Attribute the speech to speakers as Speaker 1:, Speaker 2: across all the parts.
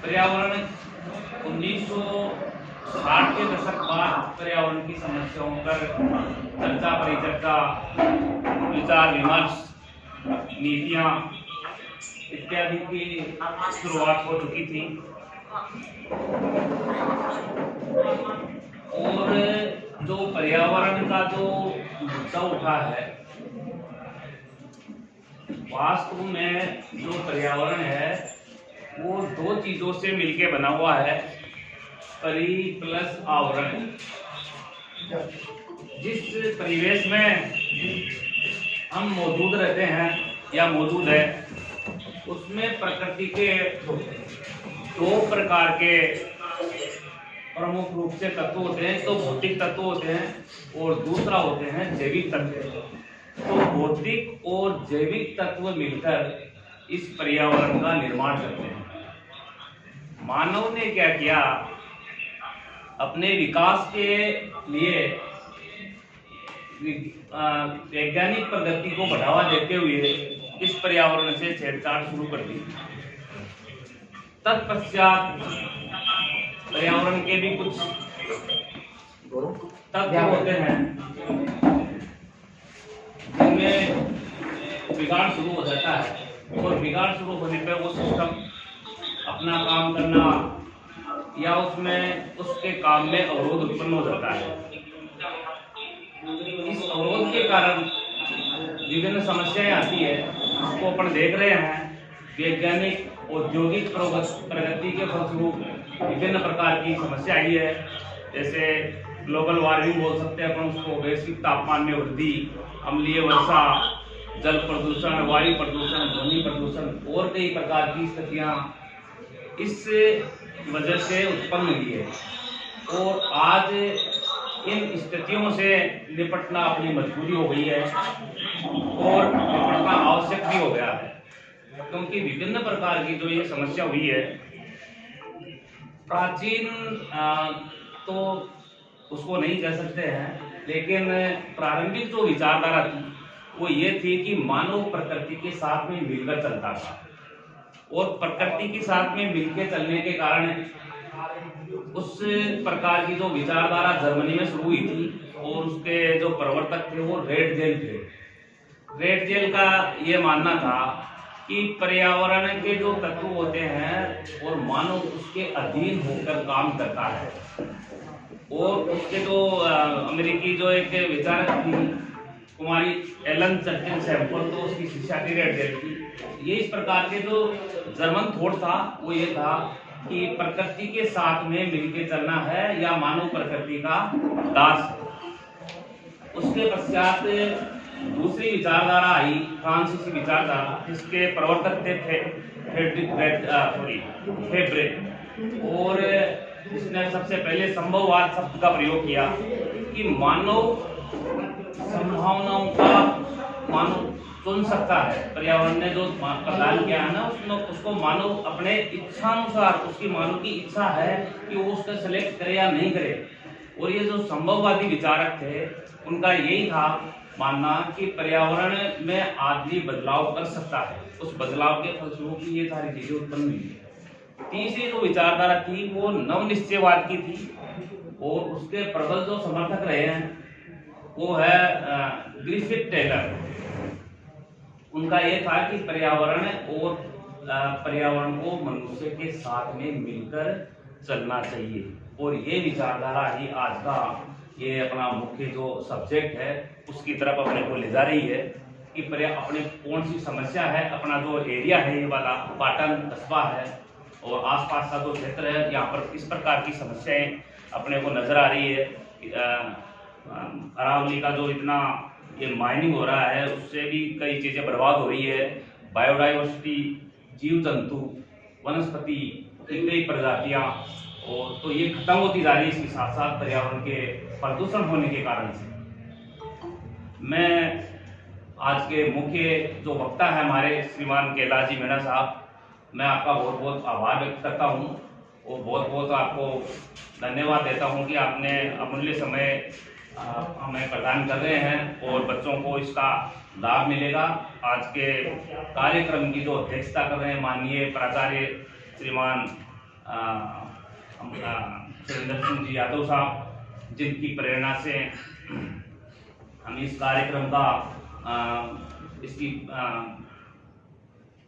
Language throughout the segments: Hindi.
Speaker 1: पर्यावरण 1960 के दशक बाद पर्यावरण की समस्याओं पर चर्चा परिचर्चा, विचार विमर्श, नीतियां इत्यादि की शुरुआत हो चुकी थी। और जो पर्यावरण का जो मुद्दा उठा है, वास्तव में जो पर्यावरण है वो दो चीजों से मिलके बना हुआ है, परि प्लस आवरण। जिस परिवेश में हम मौजूद रहते हैं या मौजूद है, उसमें प्रकृति के दो प्रकार के प्रमुख रूप से तत्व होते हैं। तो भौतिक तत्व होते हैं और दूसरा होते हैं जैविक तत्व। तो भौतिक और जैविक तत्व मिलकर इस पर्यावरण का निर्माण करते हैं। मानव ने क्या किया, अपने विकास के लिए वैज्ञानिक प्रगति को बढ़ावा देते हुए इस पर्यावरण से छेड़छाड़ शुरू कर दी। तत्पश्चात पर्यावरण के भी कुछ तत्व होते हैं जिनमें बिगाड़ शुरू हो जाता है, और बिगाड़ शुरू होने पर वो सिस्टम अपना काम करना या उसमें उसके काम में अवरोध उत्पन्न हो जाता है। इस अवरोध के कारण विभिन्न समस्याएं आती है, उसको अपन देख रहे हैं। वैज्ञानिक औद्योगिक प्रगति के फलस्वरूप विभिन्न प्रकार की समस्या आई है, जैसे ग्लोबल वार्मिंग बोल सकते हैं अपन उसको, वैश्विक तापमान में वृद्धि, अम्लीय वर्षा, जल प्रदूषण, वायु प्रदूषण, ध्वनि प्रदूषण और कई प्रकार की स्थितियां इस वजह से उत्पन्न हुई है। और आज इन स्थितियों से निपटना अपनी मजबूरी हो गई है और निपटना आवश्यक भी हो गया है, क्योंकि विभिन्न प्रकार की जो ये समस्या हुई है, प्राचीन तो उसको नहीं कह सकते हैं, लेकिन प्रारंभिक जो विचारधारा थी वो ये थी कि मानव प्रकृति के साथ में मिलकर चलता था, और प्रकृति के साथ में मिलकर चलने के कारण उस प्रकार की जो विचारधारा जर्मनी में शुरू हुई थी, और उसके जो प्रवर्तक थे वो रेटजेल थे। रेटजेल का ये मानना था कि पर्यावरण के जो तत्व होते हैं और मानव उसके अधीन होकर काम करता है। और उसके जो अमेरिकी जो एक विचारक थी कुमारी एलन चर्चिल सैम्पल, तो उसकी शिक्षा थी रेटजेल की। ये इस प्रकार के जो जर्मन थॉट था वो ये था कि प्रकृति के साथ में मिलकर चलना है या मानव प्रकृति का दास है। उसके पश्चात दूसरी विचारधारा आई, फ्रांसीसी विचारधारा, जिसके प्रवर्तक थे फेब्रे, और इसने सबसे पहले संभववाद शब्द का प्रयोग किया कि मानव संभावनाओं का मानव चुन सकता है। पर्यावरण ने जो प्रदान किया है ना, उसको मानव अपने इच्छानुसार, उसकी मानव की इच्छा है कि वो उसका सेलेक्ट करे या नहीं करे। और ये जो संभववादी विचारक थे उनका यही था मानना कि पर्यावरण में आदमी बदलाव कर सकता है, उस बदलाव के फलस्वरूप ये सारी चीजें उत्पन्न हुई है। तीसरी जो विचारधारा थी वो नवनिश्चयवाद की थी, और उसके प्रबल जो समर्थक रहे हैं वो है ग्रिफिथ टेलर। उनका ये था कि पर्यावरण और पर्यावरण को मनुष्य के साथ में मिलकर चलना चाहिए। और ये विचारधारा ही आज का ये अपना मुख्य जो सब्जेक्ट है उसकी तरफ अपने को ले जा रही है कि अपने कौन सी समस्या है। अपना जो एरिया है ये वाला पाटन कस्बा है और आसपास का जो क्षेत्र है, यहाँ पर किस प्रकार की समस्याएं अपने को नजर आ रही है। अरावली का जो इतना ये माइनिंग हो रहा है उससे भी कई चीजें बर्बाद हो रही है। बायोडाइवर्सिटी, जीव जंतु, वनस्पति की कई प्रजातियां, और तो ये खत्म होती जा रही है। इसके साथ साथ पर्यावरण के प्रदूषण होने के कारण से मैं आज के मुख्य जो वक्ता है हमारे श्रीमान कैलाश जी मीणा साहब, मैं आपका बहुत बहुत आभार व्यक्त करता हूँ और बहुत बहुत आपको धन्यवाद देता हूँ कि आपने अमूल्य समय हमें प्रदान कर रहे हैं और बच्चों को इसका लाभ मिलेगा। आज के कार्यक्रम की जो अध्यक्षता कर रहे हैं माननीय प्राचार्य श्रीमान सुरेंद्र सिंह जी यादव साहब, जिनकी प्रेरणा से हम इस कार्यक्रम का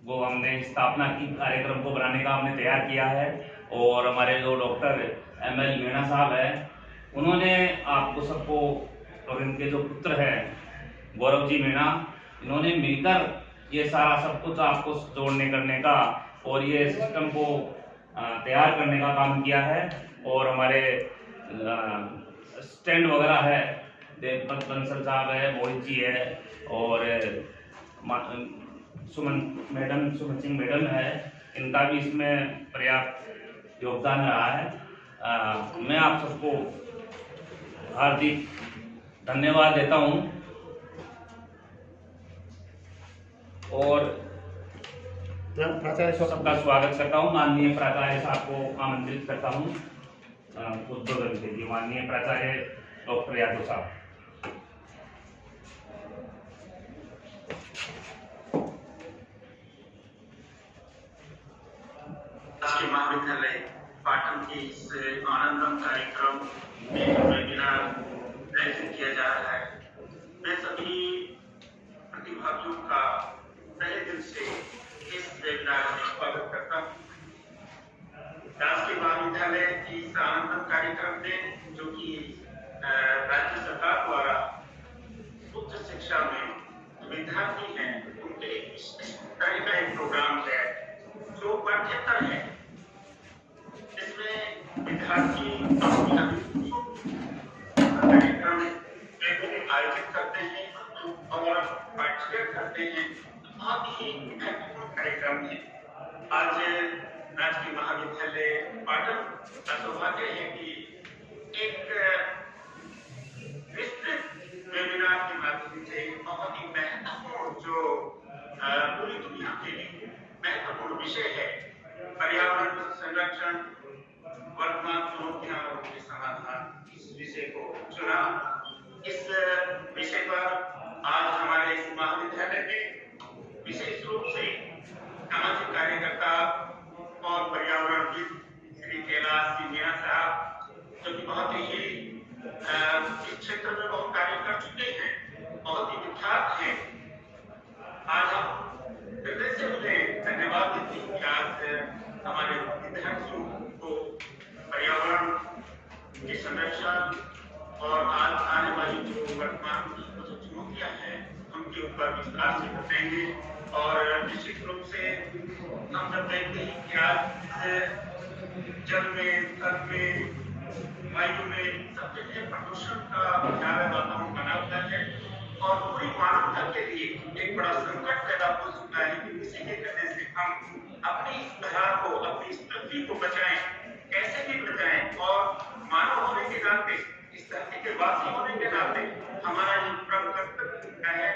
Speaker 1: वो हमने स्थापना की, कार्यक्रम को बनाने का हमने तैयार किया है। और हमारे जो डॉक्टर ML मीणा साहब है, उन्होंने आपको सबको और इनके जो पुत्र है गौरव जी मीणा, इन्होंने मिलकर ये सारा सब कुछ आपको जोड़ने करने का और ये सिस्टम को तैयार करने का काम किया है। और हमारे स्टैंड वगैरह है, देवपत बंसल साहब है, मोहित जी है, और सुमन सिंह मैडम है, इनका भी इसमें पर्याप्त योगदान रहा है। मैं आप सबको हार्दिक धन्यवाद देता हूं और सबका स्वागत करता हूं। माननीय प्राचार्य साहब को आमंत्रित करता हूं उद्बोधन के लिए। माननीय प्राचार्य डॉक्टर यादव साहब।
Speaker 2: राजकीय महाविद्यालय पाटन के इस आनंदम कार्यक्रम में वेबिनार आयोजित किया जा रहा है। मैं सभी प्रतिभागियों का तहे दिल से इस वेबिनार में स्वागत करता हूँ। राजकीय महाविद्यालय की इस आनंदम कार्यक्रम में, जो कि राज्य सरकार द्वारा उच्च शिक्षा में विद्यार्थी हैं, उनके इस तरह का एक प्रोग्राम है जो पाठ्येतर है। इसमें विद्यार्थी कार्यक्रम आयोजित करते हैं और पार्टिसिपेट करते हैं। बहुत ही महत्वपूर्ण कार्यक्रम है। आज राजकीय महाविद्यालय पाटन का सौभाग्य है कि एक विस्तृत वेबिनार के माध्यम से बहुत ही महत्वपूर्ण, जो पूरी दुनिया के लिए महत्वपूर्ण विषय है, पर्यावरण संरक्षण, वर्तमान चुनौतियां और उनके समाधान, इस विषय को चुना। इस विषय पर आज हमारे इस महाविद्यालय में विशेष रूप से सामाजिक कार्यकर्ता और पर्यावरणविद श्री कैलाश जी मीणा साहब, जो कि बहुत ही इस क्षेत्र में बहुत कार्य कर चुके हैं, बहुत ही विख्यात हैं। आज हम हृदय से उन्हें धन्यवाद देते हैं कि आज हमारे विद्यार्थियों को पर्यावरण की संरक्षण और आज आने वाली जो वर्तमान की जो चुनौतियां हैं, उनके ऊपर विस्तार से बताएंगे। और निश्चित रूप से हम जब देखते हैं कि आज जल में, थल में, वायु में, सब जगह प्रदूषण का ज्यादा वातावरण बना हुआ है और पूरी मानवता के लिए एक बड़ा संकट पैदा हो चुका है कि किसी के कहने से हम अपनी इस धरा को, अपनी इस पृथ्वी को बचाएं, कैसे भी बचाएं। और मानव होने के नाते, इस धरती के वासी होने के नाते हमारा ये परम कर्तव्य है।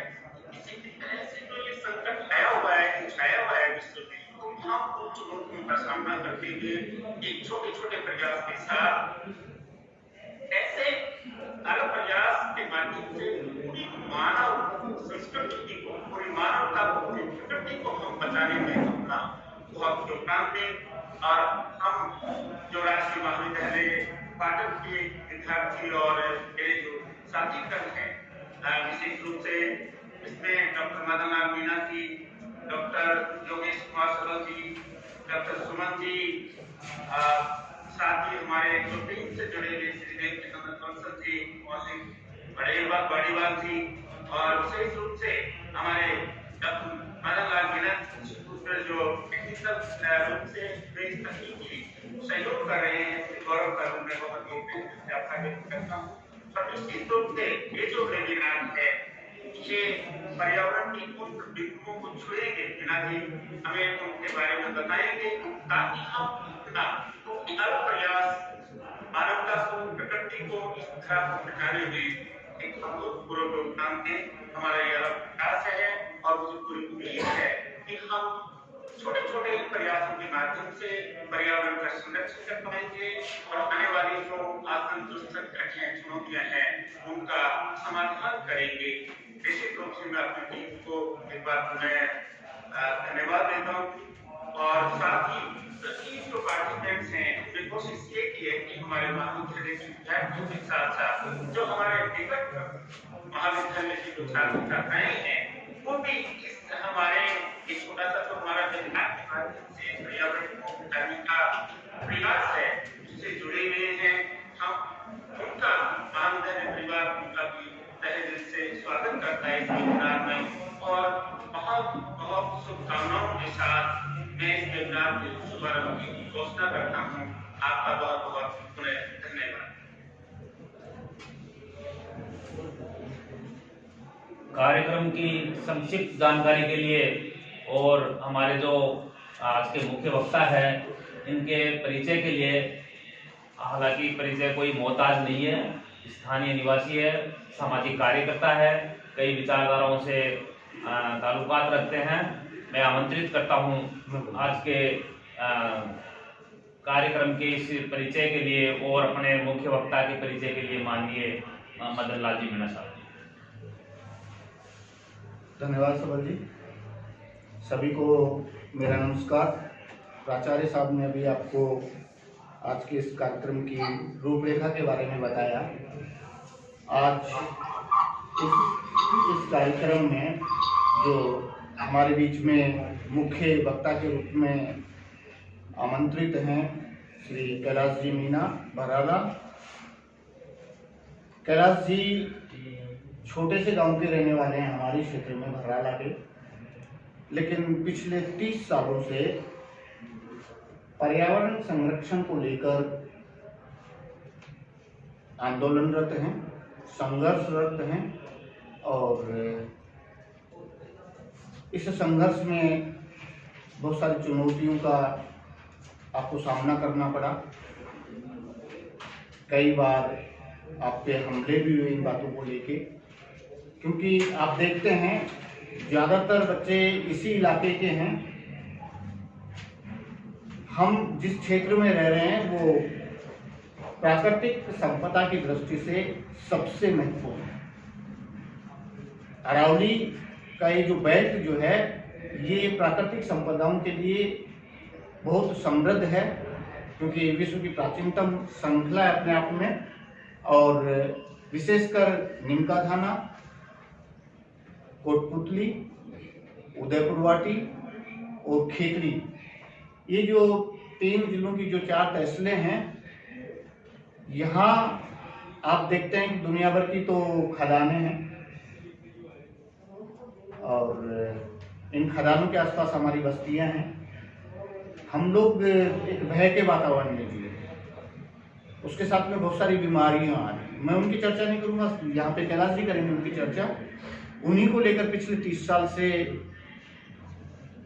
Speaker 2: किसी भी तरह से जो ये संकट आया हुआ है, छाया हुआ है विश्व में, तो हम उन चुनौतियों का सामना करते हुए एक छोटे छोटे प्रयास के साथ, ऐसे अलग प्रयास के माध्यम से पूरी मानव संस्कृति को, पूरी मानवता को, पूरी प्रकृति को हम बचाने में अपना बहुत योगदान दें। और हम जो राजकीय महाविद्यालय पाटन के विद्यार्थी और मेरे जो साथीगण हैं, विशेष रूप से इसमें डॉक्टर मदन लाल मीणा जी, डॉक्टर योगेश कुमार सरल जी, डॉक्टर सुमन जी, साथ ही हमारे जो टीम से जुड़े हुए श्री देवपत बंसल जी, बड़ेवाल जी, और विशेष रूप से हमारे डॉक्टर मदन लाल मीणा जो टेक्निकल रूप से तकनीकी सहयोग कर रहे हैं, गौरव कर उनमें बहुत आपका व्यक्त करता हूँ। और निश्चित रूप से ये जो वेबिनार है, ये पर्यावरण की उन बिंदुओं को छुएंगे, जी हमें उनके बारे में बताएंगे, ताकि हम अपना अलग प्रयास मानवता को, प्रकृति को, इस तरह को बचाने में एक पूर्ण योगदान दें। हमारा यह प्रयास है और मुझे पूरी उम्मीद है कि हम छोटे छोटे प्रयासों के माध्यम से पर्यावरण का संरक्षण कर पाएंगे और आने वाली जो आसन जो संकट है, चुनौतियां हैं, उनका समाधान करेंगे। निश्चित रूप से मैं अपनी टीम को एक बार मैं धन्यवाद देता हूँ और साथ ही ये जो पार्टिसिपेंट्स हैं वे कोशिश ये की है कि हमारे महाविद्यालय की विद्यार्थियों के साथ साथ जो हमारे निकट महाविद्यालय की जो छात्र छात्राएं हैं वो भी इस हमारे एक छोटा सा जो हमारा वेबिनार के माध्यम से पर्यावरण को बचाने का प्रयास है उससे जुड़े हुए हैं। हम उनका महाविद्यालय परिवार उनका भी तहे दिल से स्वागत करता है इस वेबिनार में और बहुत बहुत शुभकामनाओं के साथ मैं इस वेबिनार के शुभारंभ की घोषणा करता हूँ। आपका बहुत बहुत पुनः धन्यवाद।
Speaker 1: कार्यक्रम की संक्षिप्त जानकारी के लिए और हमारे जो आज के मुख्य वक्ता हैं इनके परिचय के लिए, हालांकि परिचय कोई मोहताज नहीं है, स्थानीय निवासी है, सामाजिक कार्यकर्ता है, कई विचारधाराओं से ताल्लुकात रखते हैं। मैं आमंत्रित करता हूं आज के कार्यक्रम के इस परिचय के लिए और अपने मुख्य वक्ता के परिचय के लिए माननीय मदन लाल जी मीणा साहब।
Speaker 3: धन्यवाद सबल जी। सभी को मेरा नमस्कार। प्राचार्य साहब ने अभी आपको आज के इस कार्यक्रम की रूपरेखा के बारे में बताया। आज इस कार्यक्रम में जो हमारे बीच में मुख्य वक्ता के रूप में आमंत्रित हैं श्री कैलाश जी मीणा भराला। कैलाश जी छोटे से गांव के रहने वाले हैं, हमारे क्षेत्र में भराला के, लेकिन पिछले 30 सालों से पर्यावरण संरक्षण को लेकर आंदोलनरत हैं, संघर्षरत हैं और इस संघर्ष में बहुत सारी चुनौतियों का आपको सामना करना पड़ा। कई बार आप पे हमले भी हुए इन बातों को लेके, क्योंकि आप देखते हैं ज़्यादातर बच्चे इसी इलाके के हैं। हम जिस क्षेत्र में रह रहे हैं वो प्राकृतिक संपदा की दृष्टि से सबसे महत्वपूर्ण है। अरावली का ये जो बेल्ट जो है ये प्राकृतिक संपदाओं के लिए बहुत समृद्ध है, क्योंकि विश्व की प्राचीनतम श्रृंखला है अपने आप में, और विशेषकर निमकाथाना, कोटपुतली, उदयपुरवाटी और खेतड़ी, ये जो 3 जिलों की जो 4 तहसीलें हैं, यहाँ आप देखते हैं कि दुनिया भर की तो खदानें हैं और इन खदानों के आसपास हमारी बस्तियां हैं। हम लोग एक भय के वातावरण में जिए, उसके साथ में बहुत सारी बीमारियां आ रही। मैं उनकी चर्चा नहीं करूंगा, यहाँ पे कैलाश जी करेंगे उनकी चर्चा। उन्हीं को लेकर पिछले 30 साल से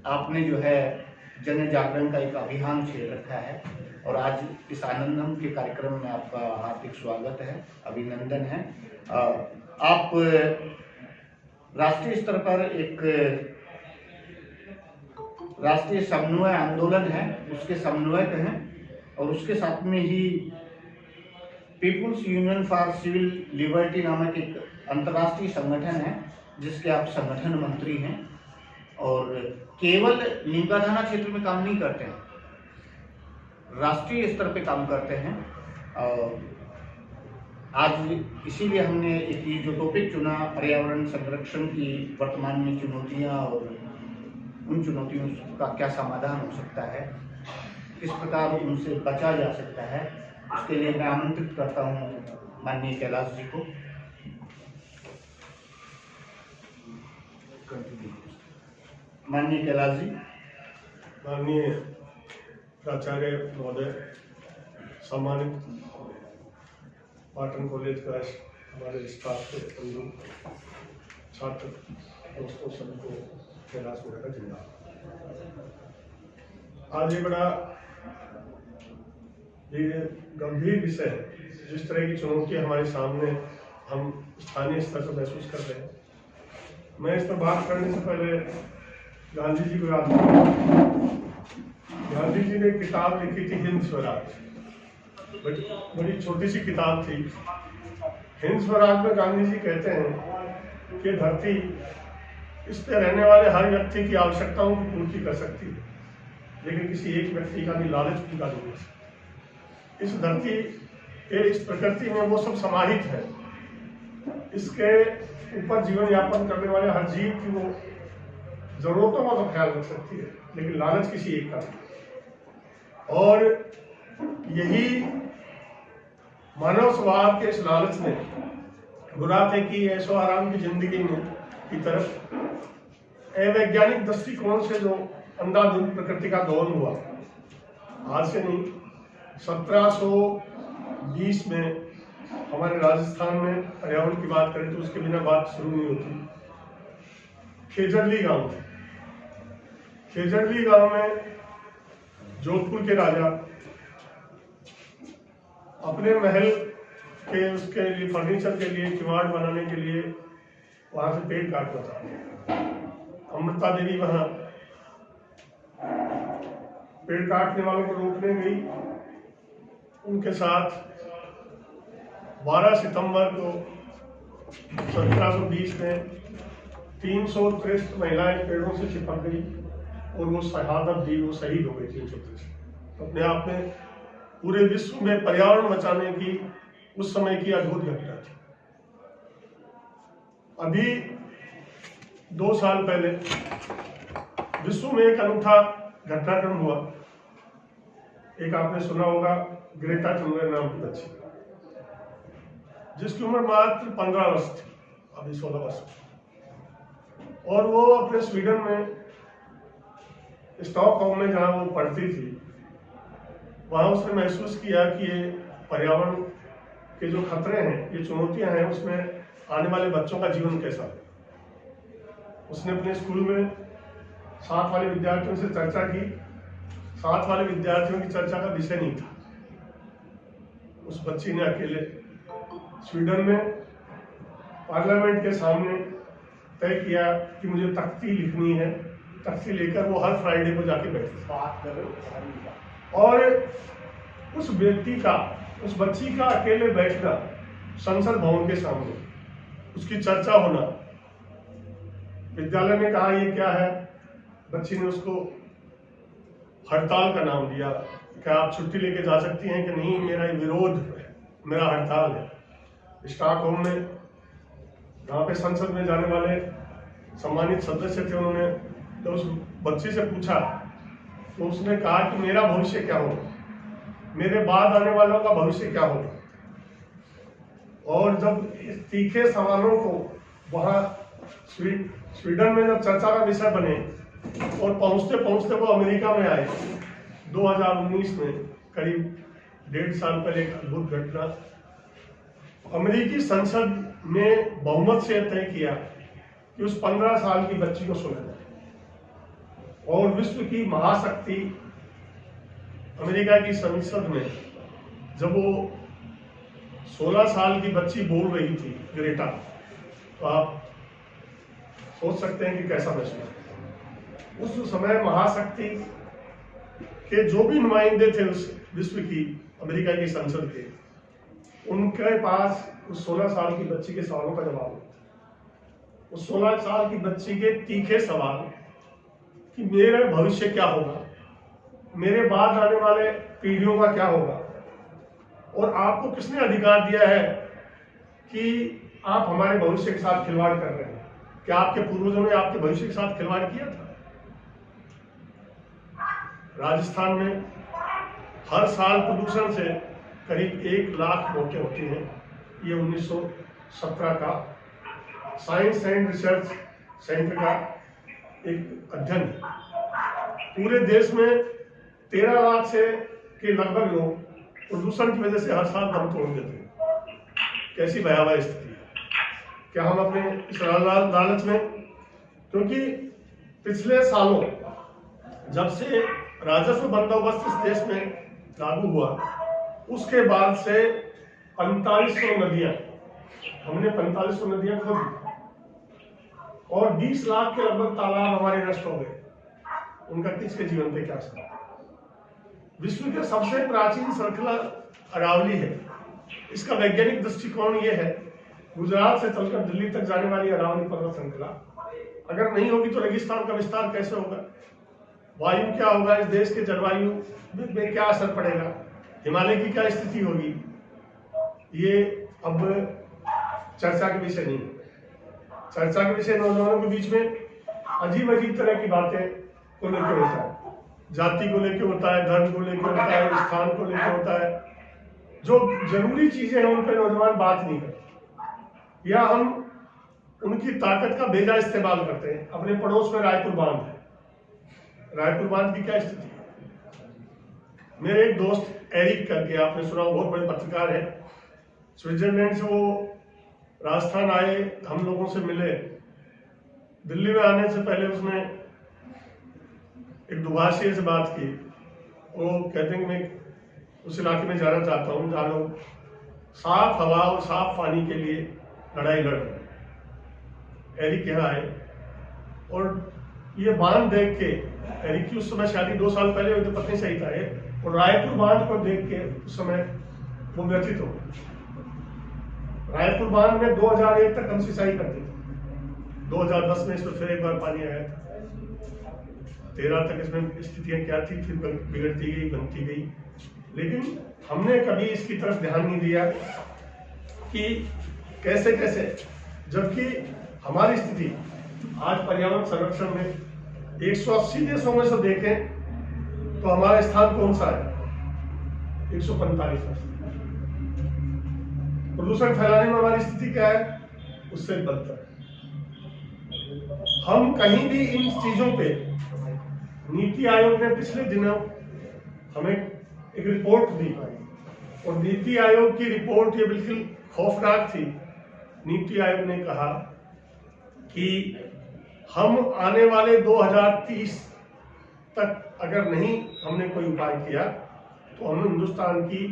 Speaker 3: आपने जो है जन जागरण का एक अभियान छेड़ रखा है और आज इस आनंदम के कार्यक्रम में आपका हार्दिक स्वागत है, अभिनंदन है। आप राष्ट्रीय स्तर पर एक राष्ट्रीय समन्वय आंदोलन है, उसके समन्वयक हैं और उसके साथ में ही people's union for civil liberty नामक एक अंतर्राष्ट्रीय संगठन है जिसके आप संगठन मंत्री हैं और केवल निमकाथाना क्षेत्र में काम नहीं करते हैं, राष्ट्रीय स्तर पे काम करते हैं। और आज इसीलिए हमने एक ये जो टॉपिक चुना, पर्यावरण संरक्षण की वर्तमान में चुनौतियां और उन चुनौतियों का क्या समाधान हो सकता है, किस प्रकार उनसे बचा जा सकता है, उसके लिए मैं आमंत्रित करता हूं माननीय कैलाश जी को। माननीय कैलाश जी।
Speaker 4: माननीय प्राचार्य महोदय, सम्मानित पाटन कॉलेज का हमारे स्टाफ के बंधु, छात्र दोस्तों, सभी को कैलाश महोदय का जिंदाबाद। आज ये बड़ा ये गंभीर विषय है, जिस तरह की चुनौतियां हमारे सामने हम स्थानीय स्तर पर महसूस कर रहे हैं। मैं इस पर बात करने से पहले गांधी जी को याद करूंगा। गांधी जी ने किताब लिखी थी हिंद स्वराज, बड़ी छोटी सी किताब थी। हिंद स्वराज में गांधी जी कहते हैं कि धरती इस पे रहने वाले हर व्यक्ति की आवश्यकताओं की पूर्ति कर सकती है, लेकिन किसी एक व्यक्ति का भी लालच पूरा नहीं है। इस धरती के, इस प्रकृति में वो सब समाहित है। इसके ऊपर जीवन यापन करने वाले हर जीव की वो जरूरतों का तो ख्याल रख सकती है, लेकिन लालच किसी एक का नहीं। और यही मानव स्वभाव के इस लालच ने बुरा थे कि ऐशो आराम की जिंदगी में की तरफ अवैज्ञानिक दृष्टिकोण से जो अंधाधुंध प्रकृति का दोहन हुआ, आज से नहीं 1720 में हमारे राजस्थान में पर्यावरण की बात करें तो उसके बिना बात शुरू नहीं होती। खेजड़ली गांव में जोधपुर के राजा अपने महल के उसके लिए फर्नीचर के लिए किवाड़ बनाने के लिए वहां से पेड़ काटना था। अमृता देवी वहां पेड़ काटने वालों को रोकने गई। उनके साथ 12 सितंबर को 1720 में 363 महिलाएं पेड़ों से चिपक गई और वो शहादत दी, वो शहीद हो गई। 363 अपने आप में पूरे विश्व में पर्यावरण बचाने की उस समय की अद्भुत घटना थी। अभी 2 साल पहले विश्व में एक अनूठा घटनाक्रम हुआ। एक आपने सुना होगा ग्रेटा थुनबर्ग नाम की बच्ची, जिसकी उम्र मात्र 15 वर्ष थी, अभी 16 वर्ष, और वो अपने स्वीडन में स्टॉकहोम में जहां वो पढ़ती थी, वहां उसने महसूस किया कि ये पर्यावरण के जो खतरे हैं, ये चुनौतियां हैं, उसमें आने वाले बच्चों का जीवन कैसा है। उसने अपने स्कूल में साथ वाले विद्यार्थियों से चर्चा की। साथ वाले विद्यार्थियों की चर्चा का विषय नहीं था। उस बच्ची ने अकेले स्वीडन में पार्लियामेंट के सामने तय किया कि मुझे तख्ती लिखनी है। तख्ती लेकर वो हर फ्राइडे को जाके बैठती। और उस व्यक्ति का, उस बच्ची का अकेले बैठना संसद भवन के सामने, उसकी चर्चा होना, विद्यालय ने कहा ये क्या है, बच्ची ने उसको हड़ताल का नाम दिया। क्या आप छुट्टी लेके जा सकती हैं कि नहीं, मेरा विरोध है, मेरा हड़ताल है। स्टॉकहोम में जहाँ पे संसद में जाने वाले सम्मानित सदस्य थे, उन्होंने तो उस बच्ची से पूछा तो उसने कहा कि मेरा भविष्य क्या होगा, मेरे बाद आने वालों का भविष्य क्या होगा। और जब इस तीखे सवालों को वहाँ स्वीडन में जब चर्चा का विषय बने और पहुंचते पहुंचते वो अमेरिका में आए 2019 में, करीब 1.5 साल पहले एक अद्भुत घटना। अमेरिकी संसद ने बहुमत से तय किया कि उस 15 साल की बच्ची को सुना जाए। और विश्व की महाशक्ति अमेरिका की संसद में जब वो 16 साल की बच्ची बोल रही थी, ग्रेटा, तो आप सोच सकते हैं कि कैसा महसूस। उस समय महाशक्ति के जो भी नुमाइंदे थे उस विश्व की अमेरिका की संसद के, उनके पास उस 16 साल की बच्ची के सवालों का जवाब होता। उस 16 साल की बच्ची के तीखे सवाल कि मेरा भविष्य क्या होगा, मेरे बाद आने वाले पीढ़ियों का क्या होगा, और आपको किसने अधिकार दिया है कि आप हमारे भविष्य के साथ खिलवाड़ कर रहे हैं। क्या आपके पूर्वजों ने आपके भविष्य के साथ खिलवाड़ किया था? राजस्थान में हर साल प्रदूषण से करीब 1 लाख मौतें होती हैं। ये 1917 का साइंस एंड रिसर्च सेंटर का एक अध्ययन है। पूरे देश में 13 लाख से के लगभग लोग प्रदूषण की वजह से हर साल दम तोड़ देते हैं। कैसी भयावह स्थिति है। क्या हम अपने इस लालच में, क्योंकि पिछले सालों जब से राजस्व बंदोबस्त इस देश में लागू हुआ, उसके बाद से 4500 नदियां, हमने 4500 नदियां खो दी और 20 लाख के लगभग तालाब हमारे नष्ट हो गए। उनका किसके जीवन पे क्या असर? विश्व के सबसे प्राचीन श्रृंखला अरावली है। इसका वैज्ञानिक दृष्टिकोण यह है, गुजरात से चलकर दिल्ली तक जाने वाली अरावली पर्वत श्रृंखला अगर नहीं होगी तो रेगिस्तान का विस्तार कैसे होगा? वायु क्या होगा, इस देश के जलवायु में क्या असर पड़ेगा, हिमालय की क्या स्थिति होगी, ये अब चर्चा के विषय नहीं है। चर्चा के विषय नौजवानों के बीच में अजीब अजीब तरह की बातें को लेकर होता है, जाति को लेकर होता है, धर्म को लेकर होता है, स्थान को लेकर होता है। जो जरूरी चीजें हैं उन पर नौजवान बात नहीं करते, या हम उनकी ताकत का बेजा इस्तेमाल करते हैं। अपने पड़ोस में रायपुर बांध है, रायपुर बांध की क्या स्थिति है। मेरे एक दोस्त एरिक करके, आपने सुना, बहुत बड़े पत्रकार है, स्विट्जरलैंड से वो राजस्थान आए, हम लोगों से मिले। दिल्ली में आने से पहले उसने एक दुभाषी से बात की। वो कहते हैं कि मैं उस इलाके में जाना चाहता हूँ जहाँ लोग साफ हवा और साफ पानी के लिए लड़ाई लड़ रहे हैं। एरिक यहाँ आए और ये बांध देख के, एरिक की उस समय शादी 2 साल पहले हुई तो पत्नी सही था, और रायपुर बांध को देख के उस समय वो व्यथित हो गए। रायपुर बांध में 2001 तक हम सिंचाई करते थे, 2010 में इसमें फिर एक बार पानी आया था, 13 तक इसमें स्थितियां क्या थी, फिर बिगड़ती गई, बनती गई। लेकिन हमने कभी इसकी तरफ ध्यान नहीं दिया कि कैसे कैसे, जबकि हमारी स्थिति आज पर्यावरण संरक्षण में 180 देशों में से देखें तो हमारा स्थान कौन सा है, 145। प्रदूषण फैलाने में हमारी स्थिति क्या है, उससे बदतर। हम कहीं भी इन चीजों पे, नीति आयोग ने पिछले दिनों हमें एक रिपोर्ट दी, और नीति आयोग की रिपोर्ट ये बिल्कुल खौफनाक थी। नीति आयोग ने कहा कि हम आने वाले 2030 तक अगर नहीं हमने कोई उपाय किया तो हम हिंदुस्तान की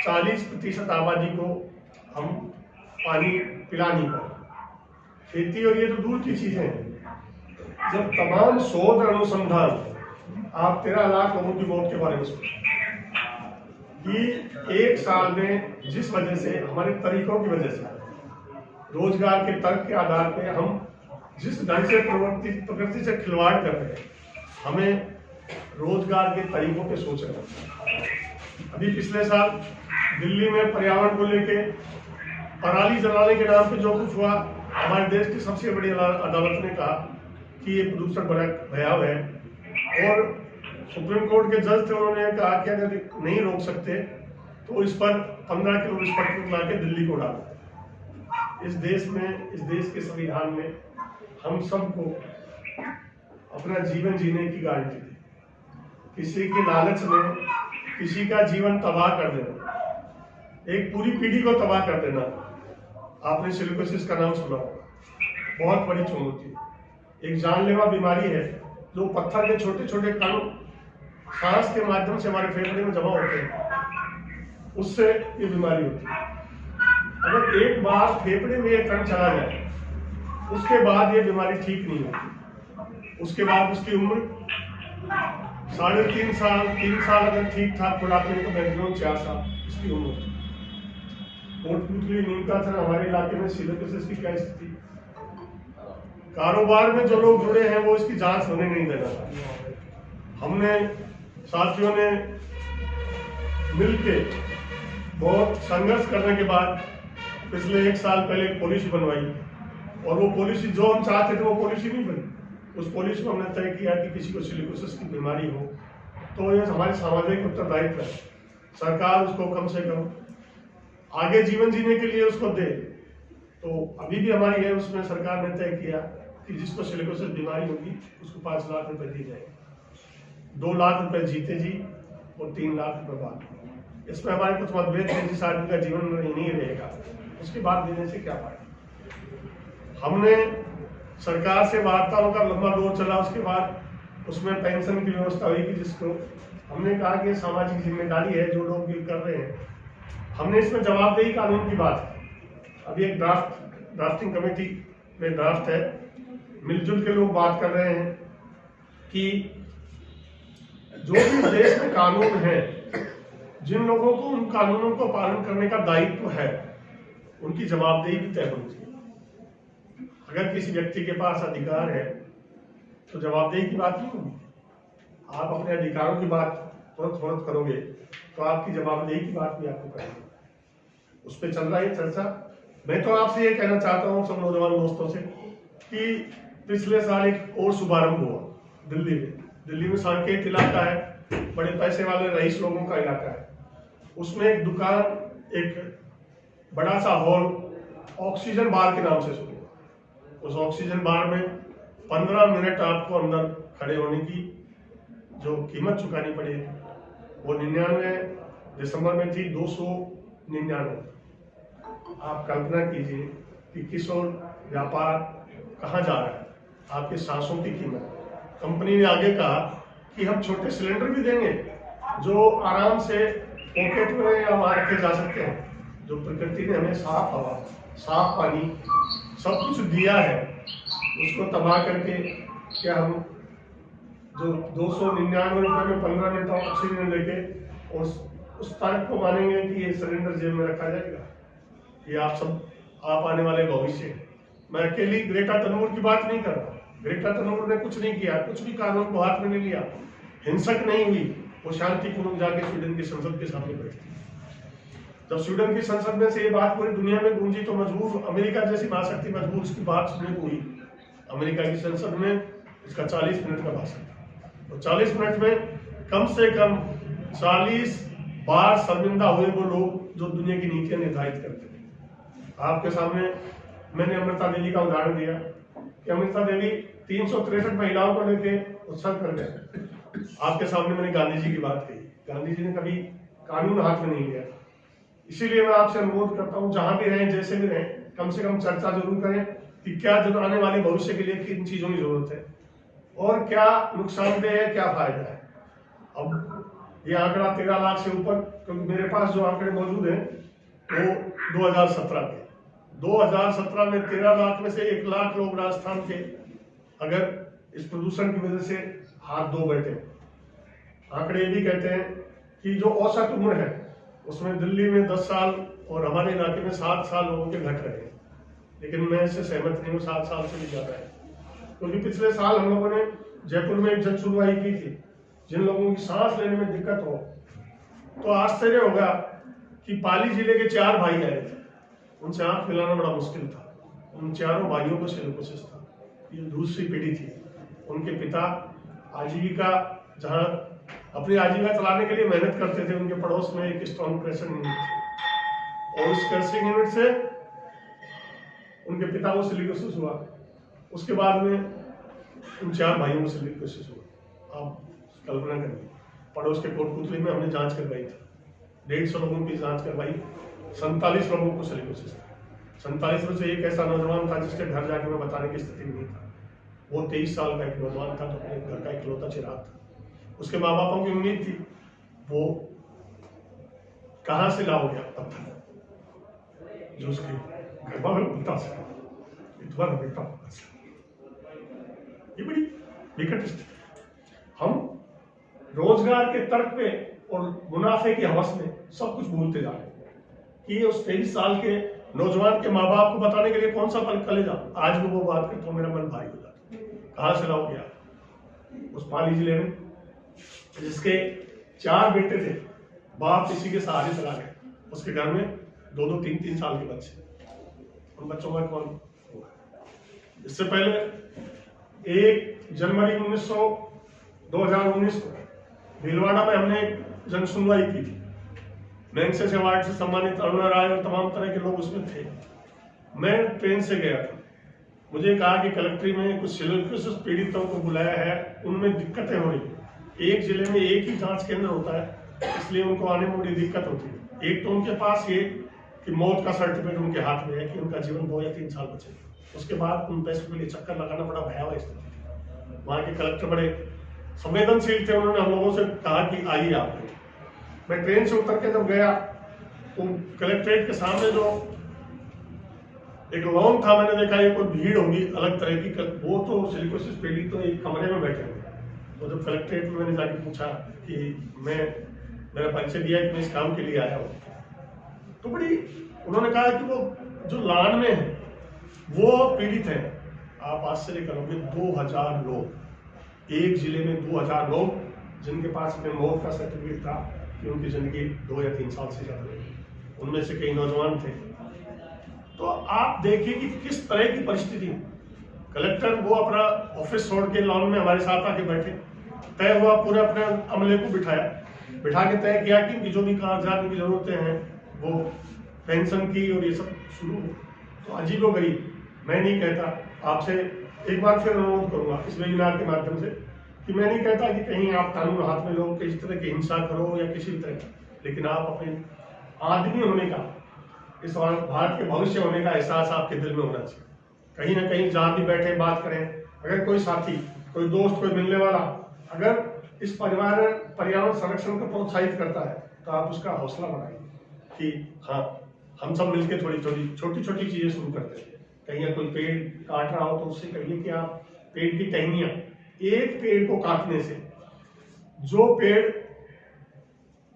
Speaker 4: 40% आबादी को हम पानी पिला नहीं पाएंगे। खेती और ये तो दूर की चीजें हैं, जब तमाम शोध और अनुसंधान, आप 13 लाख लोगों की मौत के बारे में सोचें कि एक साल में जिस वजह से, हमारे तरीकों की वजह से, रोजगार के तर्क के आधार पे हम जिस ढंग से प्रकृति से खिलवाड़ कर रहे हैं, हमें रोजगार के तरीकों पे सोचना है। अभी पिछले साल दिल्ली में पर्यावरण को लेके पराली जलाने के नाम पे जो कुछ हुआ, हमारे देश की सबसे बड़ी अदालत ने कहा कि ये प्रदूषण बड़ा भयावह है, और सुप्रीम कोर्ट के जज थे, उन्होंने कहा कि अगर नहीं रोक सकते तो इस पर 15 किलो विस्फोटक ला के दिल्ली को डालो। इस देश में, इस देश के संविधान में हम सबको अपना जीवन जीने की गारंटी दी। किसी के लालच में किसी का जीवन तबाह कर देना, एक पूरी पीढ़ी को तबाह कर देना। आपने सिलिकोसिस का नाम सुना, बहुत बड़ी चुनौती, एक जानलेवा बीमारी है जो पत्थर के छोटे छोटे कण सांस के माध्यम से हमारे फेफड़े में जमा होते हैं, उससे ये बीमारी होती है। अगर एक बार फेफड़े में ये कण चला जाए, उसके बाद ये बीमारी ठीक नहीं होती। उसके बाद उसकी उम्र 3.5 साल, 3 साल अगर ठीक ठाक बुढ़ापे में तो मैक्सिमम 4 साल उसकी उम्र होती है। कोटपुतली नीमकाथन हमारे इलाके में सिलिकोसिस की क्या स्थिति। कारोबार में जो लोग जुड़े हैं वो इसकी जांच होने नहीं देना। हमने साथियों ने मिलके बहुत संघर्ष करने के बाद पिछले 1 साल पहले एक पॉलिसी बनवाई, और वो पॉलिसी जो हम चाहते थे वो पॉलिसी नहीं बनी। उस पॉलिसी में हमने तय किया कि किसी को सिलिकोसिस की बीमारी हो तो ये हमारी सामाजिक उत्तरदायित्व है, सरकार उसको कम से कम आगे जीवन जीने के लिए उसको दे। तो अभी भी हमारी है, उसमें सरकार ने तय किया कि जिसको सिलिकोसिस बीमारी होगी उसको 5 लाख रुपए दिए जाएंगे। 2 लाख रुपए जीते जी और 3 लाख रुपए बाद। इसमें हमारे कुछ मतभेद हैं, जिस आदमी का जीवन नहीं रहेगा उसके बाद देने से क्या फायदा। हमने सरकार से वार्ताओं का लंबा दौर चला, उसके बाद उसमें पेंशन की व्यवस्था हुई कि जिसको हमने कहा कि सामाजिक जिम्मेदारी है जो लोग भी कर रहे हैं। हमने इसमें जवाबदेही कानून की बात की। अभी एक ड्राफ्टिंग कमेटी में ड्राफ्ट है, मिलजुल के लोग बात कर रहे हैं कि जो भी देश में कानून है, जिन लोगों को उन कानूनों को पालन करने का दायित्व है, उनकी जवाबदेही भी तय होनी चाहिए। अगर किसी व्यक्ति के पास अधिकार है तो जवाबदेही की बात नहीं होगी। आप अपने अधिकारों की बात तुरंत करोगे तो आपकी जवाबदेही की बात भी आपको करेंगे। उस पर चल रहा है चर्चा। मैं तो आपसे ये कहना चाहता हूँ सब नौजवान दोस्तों से कि पिछले साल एक और शुभारंभ हुआ दिल्ली में सांकेत इलाका है, बड़े पैसे वाले रईस लोगों का इलाका है। उसमें एक दुकान, एक बड़ा सा हॉल ऑक्सीजन बार के नाम से शुरू हुआ। उस ऑक्सीजन बार में 15 मिनट आपको अंदर खड़े होने की जो कीमत चुकानी पड़ी वो 99 दिसंबर में थी 299। आप कल्पना कीजिए कि किस और व्यापार कहाँ जा रहा है। आपके सांसों की कीमत। कंपनी ने आगे कहा कि हम छोटे सिलेंडर भी देंगे जो आराम से पॉकेट में या वहां रखे जा सकते हैं। जो प्रकृति ने हमें साफ हवा, साफ पानी, सब कुछ दिया है, उसको तबाह करके क्या हम जो 299 रुपए में 15 मिनट ऑक्सीजन लेके उस तारीख को मानेंगे कि ये सिलेंडर जेब में रखा जाएगा। ये आप आने वाले भविष्य है। मैं अकेली ग्रेटा थनबर्ग की बात नहीं कर रहा। ग्रेटा थनबर्ग ने कुछ नहीं किया, कुछ भी कानून को हाथ में नहीं लिया, हिंसक नहीं हुई। वो शांतिपूर्वक जाके स्वीडन की संसद के सामने बैठी। जब स्वीडन की संसद में से ये बात पूरी दुनिया में गूंजी तो मजबूर अमेरिका जैसी महाशक्ति मजबूर उसकी बात सुनने को हुई। अमेरिका की संसद में इसका 40 मिनट का भाषण था। तो 40 मिनट में कम से कम 40 बार शर्मिंदा हुए वो लोग जो दुनिया की नीतियां निर्धारित करते थे। आपके सामने मैंने अमृता देवी का उदाहरण दिया कि अमृता देवी 363 महिलाओं को लेके उत्सव कर गए। आपके सामने मैंने गांधी जी की बात कही। गांधी जी ने कभी कानून हाथ में नहीं लिया। इसीलिए मैं आपसे अनुरोध करता हूं, जहां भी रहें, जैसे भी रहें, कम से कम चर्चा जरूर करें कि क्या आने वाले भविष्य के लिए किन चीजों की जरूरत है और क्या नुकसानदेह है, क्या फायदा है। अब ये आंकड़ा 13 लाख से ऊपर, क्योंकि मेरे पास जो आंकड़े मौजूद हैं वो 2017 के। 2017 में 13 लाख में से 1 लाख लोग राजस्थान के अगर इस प्रदूषण की वजह से हाथ धो बैठे। आंकड़े ये भी कहते हैं कि जो औसत उम्र है उसमें दिल्ली में 10 साल और हमारे इलाके में 7 साल लोगों के घट रहे हैं। लेकिन मैं इससे सहमत नहीं हूँ, 7 साल से भी ज्यादा है। क्योंकि पिछले साल हम लोगों ने जयपुर में एक जन सुनवाई की थी। जिन लोगों की सांस लेने में दिक्कत हो तो आश्चर्य होगा कि पाली जिले के 4 भाई आए थे। उनसे आंख मिलाना बड़ा मुश्किल था। उन चारों भाइयों को सिलिकोसिस था। ये दूसरी पीढ़ी थी। उनके पिता आजीविका, जहां अपनी आजीविका चलाने के लिए मेहनत करते थे, उनके पड़ोस में एक स्टोन क्रशर यूनिट थी और उस क्रशिंग यूनिट से उनके पिता को सिलिकोसिस हुआ। उसके बाद में उन 4 भाइयों को सिलिकोसिस हुआ। आप कल्पना करिए, पड़ोस के कोटपुतली में हमने जांच करवाई थी, 150 लोगों की जांच करवाई, 47 लोगों को सिलिकोसिस था। 47 में से एक ऐसा नौजवान था जिसके घर जाके मैं बताने की स्थिति में नहीं था। वो 23 साल का एक नौजवान था, तो अपने घर का इकलौता चिराग था। उसके माँ बापों की उम्मीद थी, वो कहां से लाओगे आप पत्थर जो उसके घर वाले बता सके। तुम्हारा बेटा ये बड़ी विकट स्थिति। हम रोजगार के तर्क पे और मुनाफे की हवस में सब कुछ भूलते जा रहे हैं कि उस 23 साल के नौजवान के माँ बाप को बताने के लिए कौन सा पल कलेजा। आज भी वो बात करता हूँ, मेरा मन भारी हो जाता है। कहां से लाओगे आप? उस पाली जिले में जिसके 4 बेटे थे, बाप इसी के सहारे चला गया। उसके घर में 2-2, 3-3 साल के बच्चे। उन बच्चों का कौन हुआ? इससे पहले 1 जनवरी 2019 को भीलवाड़ा में हमने एक जन सुनवाई की थी। मैग्सेसे अवार्ड से सम्मानित अरुणा राय और तमाम तरह के लोग उसमें थे। मैं ट्रेन से गया था। मुझे कहा कि कलेक्ट्री में कुछ सिलिकोसिस पीड़ितों को बुलाया है, उनमें दिक्कतें हो रही। एक जिले में एक ही जांच केंद्र होता है, इसलिए उनको आने में बड़ी दिक्कत होती है। एक तो उनके पास ये कि मौत का सर्टिफिकेट उनके हाथ में है कि उनका जीवन 2 या 3 साल बचे। उसके बाद उन पैसों के लिए चक्कर लगाना बड़ा भयावह स्थिति। वहाँ के कलेक्टर बड़े संवेदनशील थे। उन्होंने हम लोगों से कहा कि आइए आप। मैं ट्रेन से उतर के जब गया तो कलेक्ट्रेट के सामने जो एक लॉन था, मैंने देखा ये कोई भीड़ होगी अलग तरह की। वो तो सिलिकोसिस पीड़ित तो एक कमरे में बैठे हुए। तो जब कलेक्ट्रेट में मैंने जाके पूछा कि मेरा परिचय दिया कि मैं इस काम के लिए आया हूँ, तो बड़ी उन्होंने कहा कि वो जो लान में है वो पीड़ित है। आप आश्चर्य करोगे, 2000 लोग, एक जिले में 2000 लोग जिनके पास अपने मौत का सर्टिफिकेट था कि उनकी ज़िंदगी 2 या 3 साल से ज़्यादा रही, उनमें से कई नौजवान थे। तो आप देखिए कि किस तरह की परिस्थिति। कलेक्टर वो अपना ऑफिस छोड़ के लॉन में हमारे साथ आके बैठे, तय हुआ, पूरे अपने अमले को बिठा के तय किया कि जो भी कागजात की जरूरतें हैं वो पेंशन की और ये सब शुरू हो। तो अजीबोगरीब, मैं नहीं कहता, आपसे एक बार फिर अनुरोध करूंगा इस वेबिनार के माध्यम से कि मैं नहीं कहता कि कहीं आप कानून हाथ में लो, किसी तरह की हिंसा करो या किसी भी तरह का, लेकिन आप अपने आदमी होने का, इस भारत के भविष्य होने का एहसास आपके दिल में होना चाहिए। कहीं ना कहीं जहाँ भी बैठे बात करें, अगर कोई साथी, कोई दोस्त, कोई मिलने वाला अगर इस पर्यावरण संरक्षण को प्रोत्साहित करता है तो आप उसका हौसला बढ़ाइए कि हाँ, हम सब मिलकर छोटी छोटी चीजें शुरू करते हैं। कहीं कोई पेड़ काट रहा हो तो उससे कहिए कि आप पेड़ की टहनियां, एक पेड़ को काटने से जो पेड़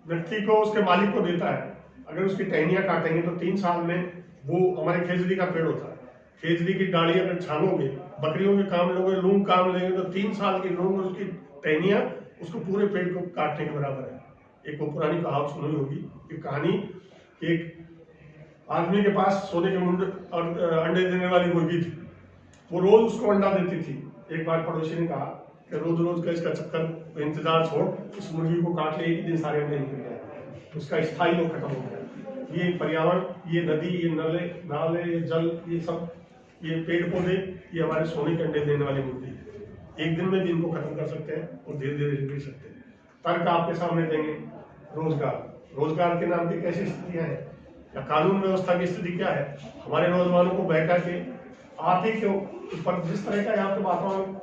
Speaker 4: व्यक्ति को, उसके मालिक को देता है, अगर उसकी टहनियां काटेंगे तो 3 साल में वो हमारे खेजड़ी का पेड़ होता है, खेजड़ी की डाली अगर छानोगे, बकरियों के काम लोगे, लूम काम लेंगे तो 3 साल की लूम उसकी टहनियां उसको पूरे पेड़ को काटने के बराबर है। एक वो पुरानी कहावत सुनी होगी, एक कहानी, एक आदमी के पास सोने के मुंड और अंडे देने वाली मुर्गी थी। वो रोज उसको अंडा देती थी। एक बार पड़ोसी ने कहा कि रोज रोज का इसका चक्कर, इंतजार छोड़, इस मुर्गी को काट ले, एक दिन सारे अंडे निकल जाए, उसका स्थायी लोग खत्म हो गया। ये पर्यावरण, ये नदी, ये नाले, ये जल, ये सब, ये पेड़ पौधे, ये हमारे सोने के अंडे देने वाली मुर्गी है। एक दिन में भी इनको खत्म कर सकते हैं और धीरे धीरे निकल सकते हैं। तर्क आपके सामने देंगे, रोजगार के नाम की कैसी स्थितियां हैं, या कानून व्यवस्था की स्थिति क्या है, हमारे नौजवानों को बहका के आप ही के ऊपर जिस तरह का यहाँ पे वातावरण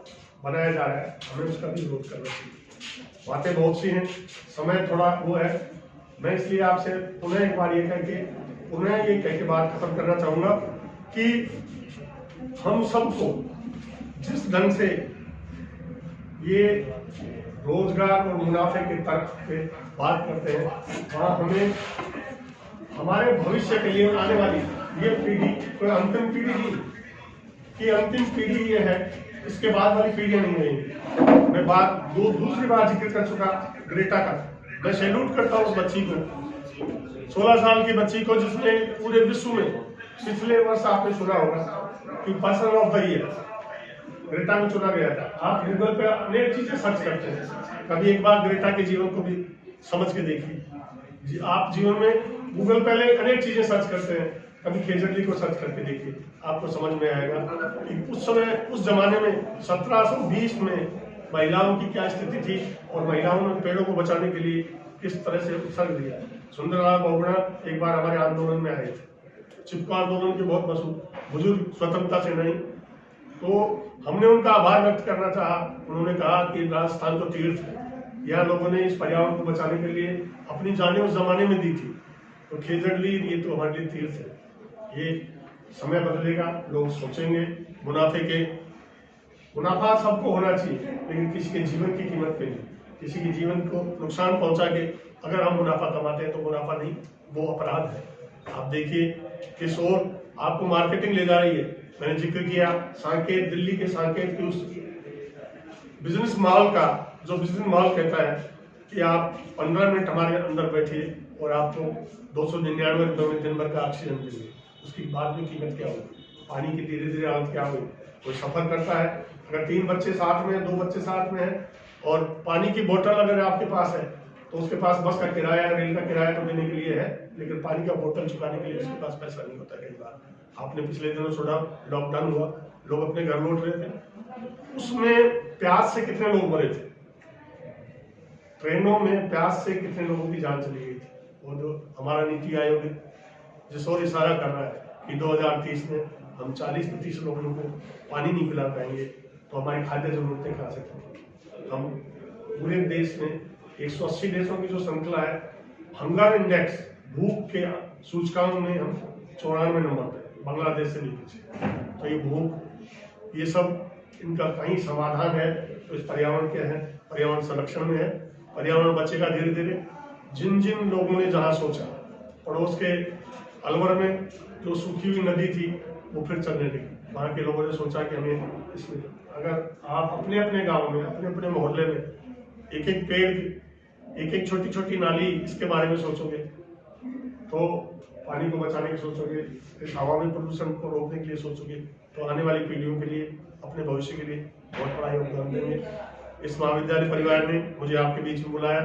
Speaker 4: बनाया जा रहा है, हमें उसका भी विरोध करना चाहिए। बातें बहुत सी हैं, समय थोड़ा वो है, मैं इसलिए आपसे पुनः एक बार ये कह के बात खत्म करना चाहूंगा कि हम सबको जिस ढंग से ये रोजगार और मुनाफे के तर्क पे बात करते हैं, वहाँ हमें हमारे भविष्य के लिए आने वाली ये पीढ़ी कोई अंतिम पीढ़ी नहीं, कि अंतिम पीढ़ी ये है, इसके बाद वाली पीढ़ियां नहीं रहेंगी। मैं दूसरी बार जिक्र कर चुका ग्रेटा का। मैं सैल्यूट करता हूँ उस बच्ची को, 16 साल की बच्ची को, जिसने पूरे विश्व में पिछले वर्ष आपने सुना होगा कि person of the year Greta में चुना गया था। आप गूगल पे अनेक चीजें सर्च करते हैं, कभी एक बार ग्रेटा के जीवन को भी समझ के देखिए। आप जीवन में गूगल पहले अनेक चीजें सर्च करते हैं, कभी खेजड़ी को सर्च करके देखिए, आपको समझ में आएगा कि उस समय, उस जमाने में 1720 में महिलाओं की क्या स्थिति थी और महिलाओं ने पेड़ों को बचाने के लिए किस तरह से उत्सर्ग दिया। सुंदरलाल बहुगुणा एक बार हमारे आंदोलन में आए थे, चिपको आंदोलन के बहुत मशहूर बुजुर्ग स्वतंत्रता सेनानी। तो हमने उनका आभार व्यक्त करना चाहा। उन्होंने कहा कि राजस्थान तो तीर्थ है, यहाँ लोगों ने इस पर्यावरण को बचाने के लिए अपनी जानें उस जमाने में दी थी, तो खेजड़ी ये तो हमारे लिए तीर्थ है। ये समय बदलेगा, लोग सोचेंगे। मुनाफा सबको होना चाहिए, लेकिन किसी के जीवन की कीमत पे नहीं। किसी के जीवन को नुकसान पहुंचा के अगर हम मुनाफा कमाते हैं तो मुनाफा नहीं, वो अपराध है। आप देखिए किस ओर आपको मार्केटिंग ले जा रही है। मैंने जिक्र किया सांकेत, दिल्ली के सांकेत की उस बिजनेस मॉल का, जो बिजनेस मॉल कहता है कि आप 15 मिनट हमारे अंदर बैठिए और आपको 299 रुपये में दिन भर का ऑक्सीजन देंगे। उसकी बाद में कीमत क्या होगी, पानी की धीरे धीरे हालत क्या होगी। कोई सफर करता है, अगर 3 बच्चे साथ में हैं, 2 बच्चे साथ में हैं, और पानी की बोतल अगर आपके पास है तो उसके पास बस का किराया, रेल का किराया तो देने के लिए है, लेकिन पानी का बोतल चुकाने के लिए उसके पास पैसा नहीं होता। कई बार आपने पिछले दिनों सुना, लॉकडाउन हुआ, लोग अपने घर लौट रहे थे, उसमें प्यास से कितने लोग मरे थे, ट्रेनों में प्यास से कितने लोगों की जान चली गई थी। और जो हमारा नीति आयोग जिस ओर इशारा कर रहा है कि 2030 में हम 40% लोगों को पानी नहीं पिला पाएंगे, तो हमारी खाद्य जरूरतें कहाँ से पूरी। हम पूरे देश में 180 देशों की जो श्रृंखला है, हंगर इंडेक्स, भूख के सूचकांक में हम 94 नंबर पे, बांग्लादेश से भी पीछे। तो ये भूख, ये सब इनका कहीं समाधान है तो इस पर्यावरण के है, पर्यावरण संरक्षण में है। पर्यावरण बचेगा धीरे धीरे। जिन जिन लोगों ने जहाँ सोचा, पड़ोस के अलवर में जो सूखी हुई नदी थी वो फिर चलने लगी, वहाँ के लोगों ने सोचा कि हमें इसमें, अगर आप अपने अपने गाँव में, अपने अपने मोहल्ले में एक एक पेड़, एक एक छोटी छोटी नाली, इसके बारे में सोचोगे तो पानी को बचाने की सोचोगे, इस हवा में प्रदूषण को रोकने के लिए सोचोगे तो आने वाली पीढ़ियों के लिए, अपने भविष्य के लिए बहुत बड़ा योगदान देंगे। इस महाविद्यालय परिवार ने मुझे आपके बीच में बुलाया।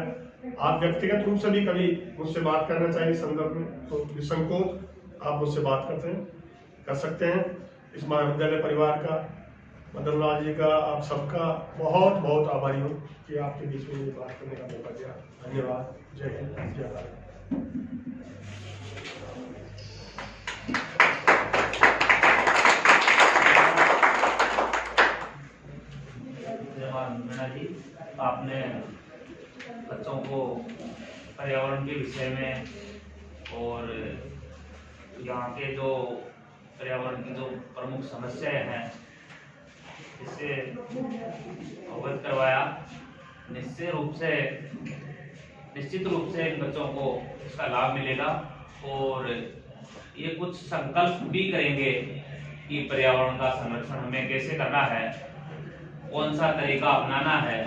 Speaker 4: आप व्यक्तिगत रूप से भी कभी मुझसे बात करना चाहिए इस संदर्भ में तो निसंकोच आप मुझसे बात कर सकते हैं। इस महाविद्यालय परिवार का, मदन लाल जी का, आप सबका बहुत बहुत आभारी हूँ कि आपके बीच में मुझे बात करने का मौका दिया। धन्यवाद। जय हिंद, जय भारत।
Speaker 1: धन्यवाद मीना जी, आपने बच्चों को पर्यावरण के विषय में और यहाँ के जो पर्यावरण की जो प्रमुख समस्याएं हैं इससे अवगत करवाया। निश्चित रूप से इन बच्चों को इसका लाभ मिलेगा और ये कुछ संकल्प भी करेंगे कि पर्यावरण का संरक्षण हमें कैसे करना है, कौन सा तरीका अपनाना है।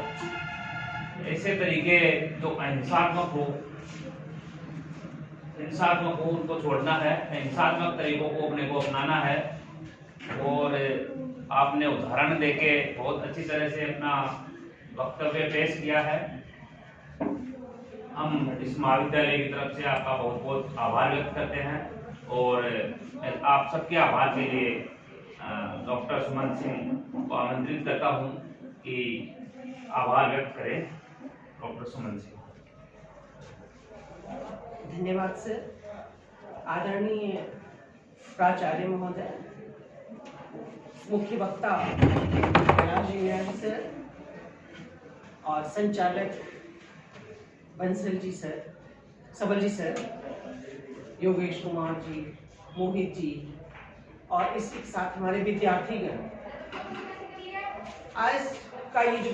Speaker 1: ऐसे तरीके जो अहिंसात्मक हो उनको छोड़ना है, अहिंसात्मक तरीकों को अपने को अपनाना है। और आपने उदाहरण देके बहुत अच्छी तरह से अपना वक्तव्य पेश किया है। हम इस महाविद्यालय की तरफ से आपका बहुत बहुत आभार व्यक्त करते हैं और आप सबके आभार के लिए डॉक्टर सुमन सिंह को आमंत्रित करता हूं कि आभार व्यक्त करें। डॉक्टर सुमन सिंह।
Speaker 5: धन्यवाद सर। आदरणीय प्राचार्य महोदय, मुख्य वक्ता कैलाश इंग्राजी सर और संचालक बंसल जी सर, सबल जी सर, योगेश कुमार जी, मोहित जी और इसके साथ हमारे विद्यार्थीगण, आज का ये जो